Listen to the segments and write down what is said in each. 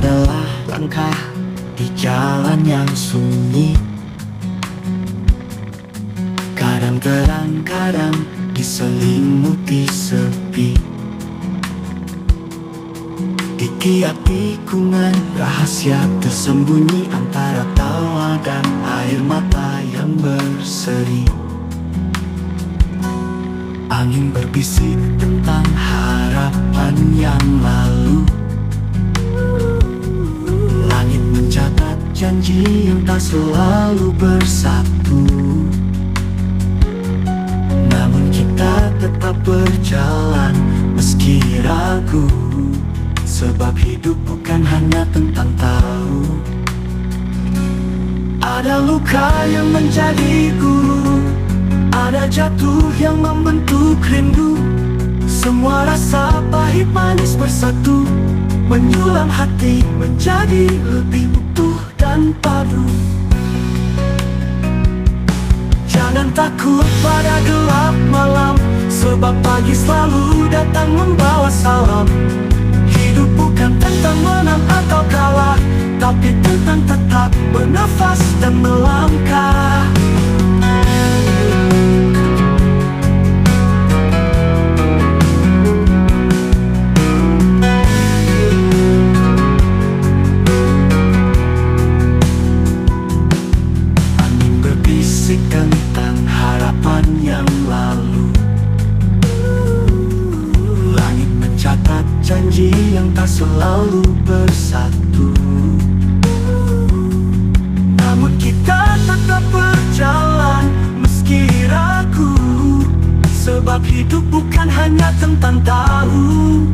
adalah langkah di jalan yang sunyi. Kadang terang, kadang diselimuti sepi. Dikiat tikungan rahasia tersembunyi antara tawa dan air mata yang berseri. Angin berbisik tentang harapan yang lalu. Langit mencatat janji yang tak selalu bersatu. Namun kita tetap berjalan meski ragu, sebab hidup bukan hanya tentang tahu. Ada luka yang menjadi guru, ada jatuh yang membentuk rindu. Semua rasa pahit manis bersatu, menyulam hati menjadi lebih utuh dan padu. Jangan takut pada gelap malam, sebab pagi selalu datang membawa salam. Hidup bukan tentang menang atau kalah, tapi tentang tetap bernafas dan melangkah. Angin berbisik tentang harapan yang lalu. Langit mencatat janji yang tak selalu bersatu. Namun kita tetap berjalan meski ragu, sebab hidup bukan hanya tentang tahu.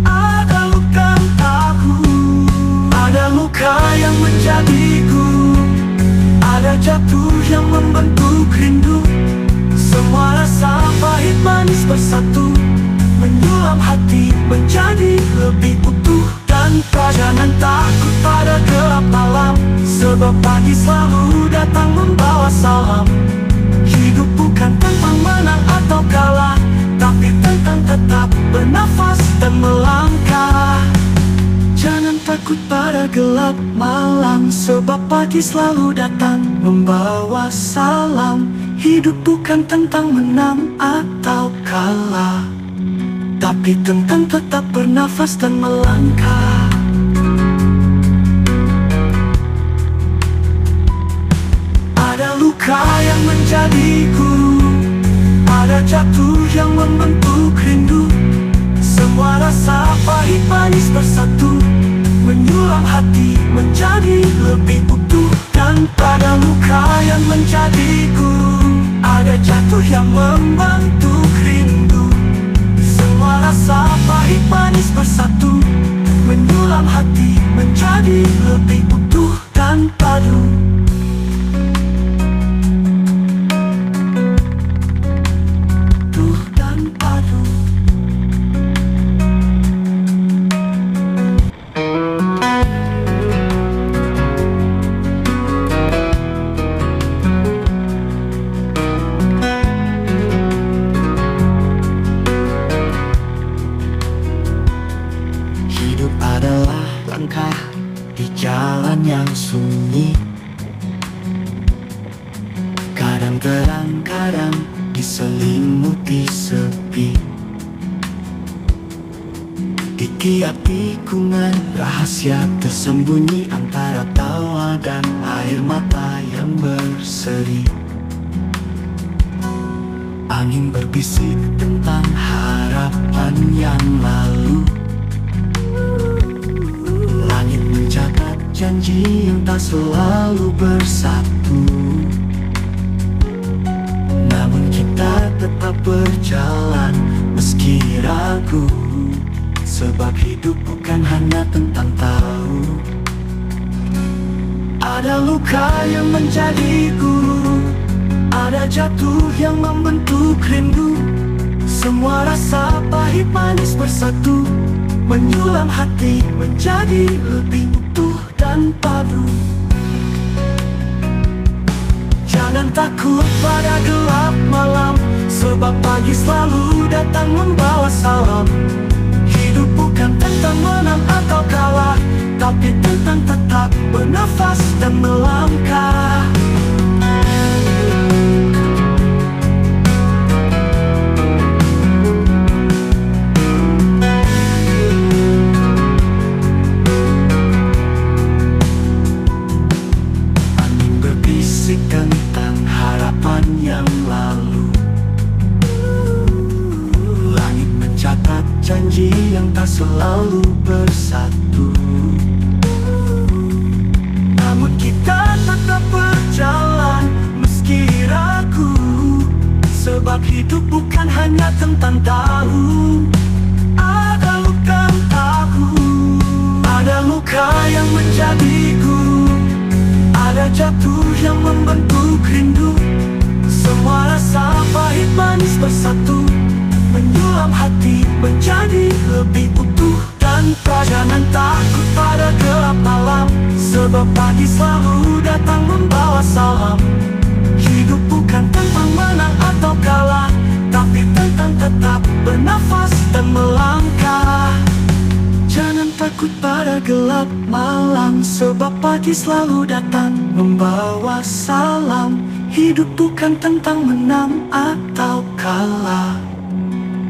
Ada luka tahu, ada luka yang menjadi guru, ada jatuh yang membentuk rindu. Semua rasa pahit manis bersatu, menyulam hati menjadi lebih utuh dan padu. Jangan takut pada gelap malam, sebab pagi selalu datang membawa salam. Hidup bukan tentang menang atau kalah, tapi tentang tetap bernafas dan melangkah. Jangan takut pada gelap malam, sebab pagi selalu datang membawa salam. Hidup bukan tentang menang atau kalah, tapi tentang tetap bernafas dan melangkah. Ada luka yang menjadi guru, ada jatuh yang membentuk rindu. Semua rasa pahit manis bersatu, menyulam hati menjadi lebih utuh. Dan pada luka yang menjadi guru, ada jatuh yang membentuk rindu. Semua rasa pahit manis bersatu, menyulam hati menjadi lebih utuh dan padu. Utuh dan padu. Adalah langkah di jalan yang sunyi. Kadang terang, kadang diselimuti sepi. Dikiat tikungan rahasia tersembunyi antara tawa dan air mata yang berseri. Angin berbisik tentang harapan yang lalu. Langit mencatat janji yang tak selalu bersatu. Namun kita tetap berjalan meski ragu, sebab hidup bukan hanya tentang tahu. Ada luka yang menjadi guru, ada jatuh yang membentuk rindu. Semua rasa pahit manis bersatu, menyulam hati menjadi lebih utuh dan padu. Jangan takut pada gelap malam, sebab pagi selalu datang membawa salam. Hidup bukan tentang menang atau kalah, tapi tak selalu bersatu. Namun kita tetap berjalan meski ragu, sebab hidup bukan hanya tentang tahu. Ada luka tahu, ada luka yang menjadi guru, ada jatuh yang membentuk rindu. Semua rasa pahit manis bersatu, menyulam hati menjadi lebih utuh. Dan jangan takut pada gelap malam, sebab pagi selalu datang membawa salam. Hidup bukan tentang menang atau kalah, tapi tentang tetap bernafas dan melangkah. Jangan takut pada gelap malam, sebab pagi selalu datang membawa salam. Hidup bukan tentang menang atau kalah,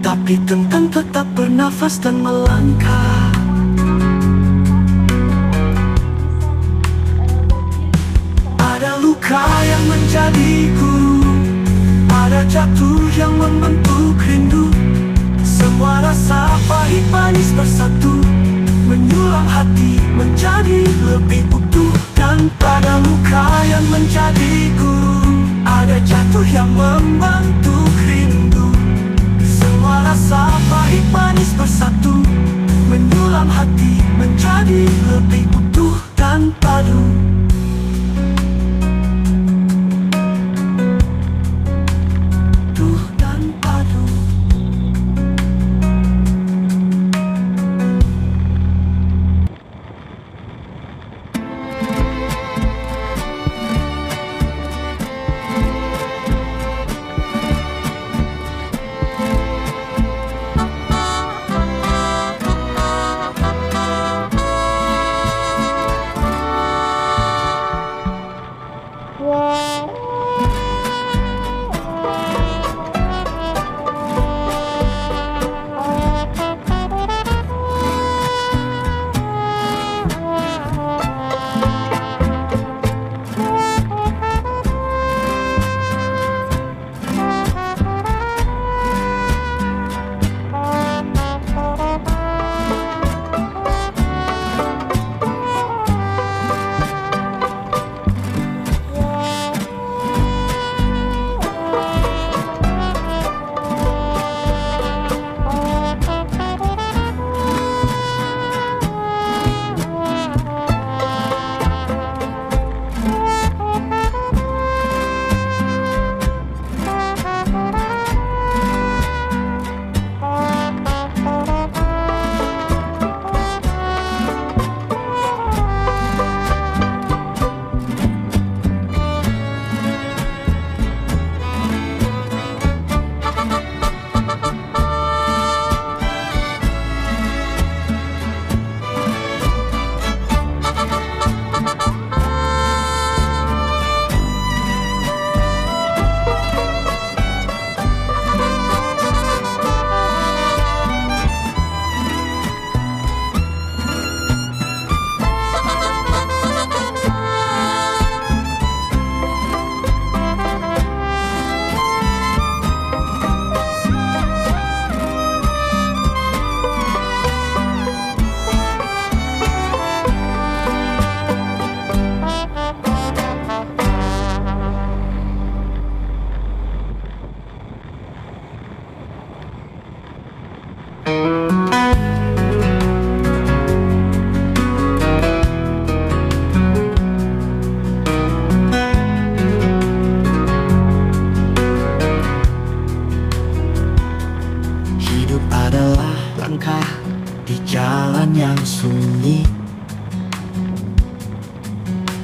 tapi tentang tetap bernafas dan melangkah. Ada luka yang menjadi guru, ada jatuh yang membentuk rindu. Semua rasa pahit manis bersatu, menyulam hati menjadi lebih utuh. Dan pada luka yang menjadi guru, ada jatuh yang membentuk rindu. Semua rasa pahit manis bersatu, menyulam hati menjadi lebih utuh dan padu.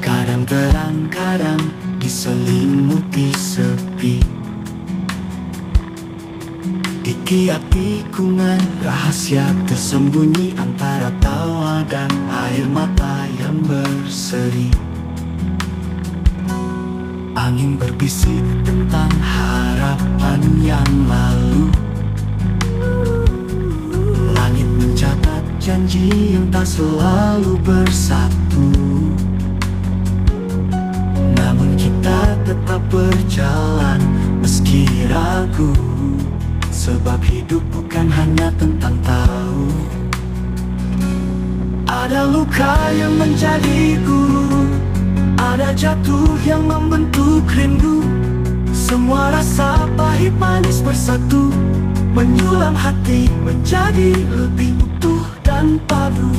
Kadang terang, kadang diselimuti sepi. Dikiat tikungan rahasia tersembunyi antara tawa dan air mata yang berseri. Angin berbisik tentang harapan yang lalu. Langit mencatat janji yang tak selalu bersatu. Namun kita tetap berjalan meski ragu, sebab hidup bukan hanya tentang tahu. luka yang menjadi guru, ada jatuh yang membentuk rindu. Semua rasa pahit manis bersatu, menyulam hati menjadi lebih utuh dan padu.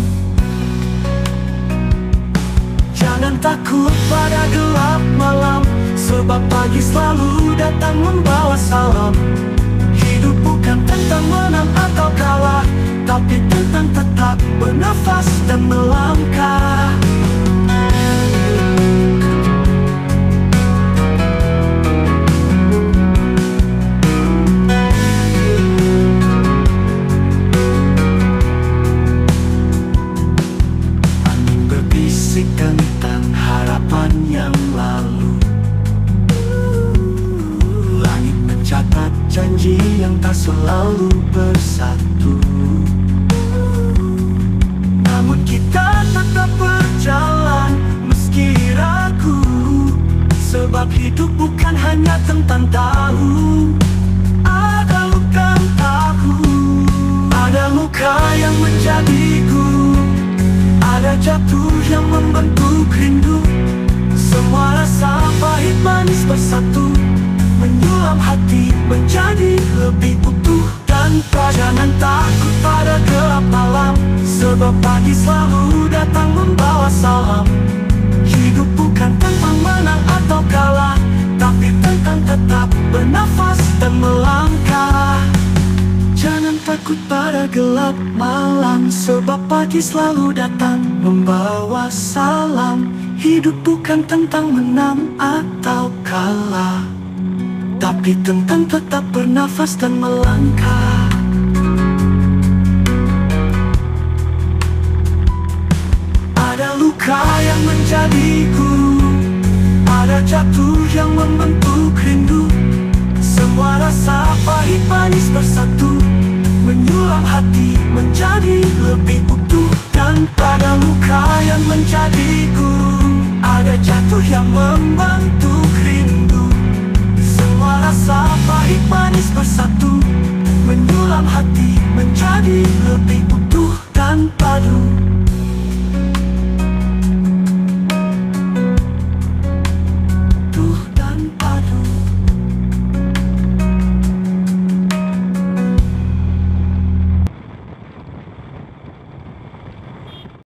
Jangan takut pada gelap malam, sebab pagi selalu datang membawa salam. Hidup bukan tentang menang atau kalah, tapi tentang tetap bernafas dan melangkah. Angin berbisik tentang harapan yang lalu, langit mencatat janji yang tak selalu bersatu. Namun kita tetap berjalan meski ragu, sebab hidup bukan hanya tentang tahu. Ada luka tahu, ada luka yang menjadi guru, ada jatuh yang membentuk rindu. Semua rasa pahit manis bersatu, menyulam hati menjadi lebih utuh dan padu. Jangan takut pada gelap malam, sebab pagi selalu datang membawa salam. Hidup bukan tentang menang atau kalah, tapi tentang tetap bernafas dan melangkah. Jangan takut pada gelap malam, sebab pagi selalu datang membawa salam. Hidup bukan tentang menang atau kalah, tapi tentang tetap bernafas dan melangkah. Ada luka yang menjadi guru, ada jatuh yang membentuk rindu. Semua rasa pahit manis bersatu, menyulam hati menjadi lebih utuh. Dan pada luka yang menjadi guru, ada jatuh yang membentuk rindu. Semua rasa pahit manis bersatu, menyulam hati menjadi lebih utuh dan padu.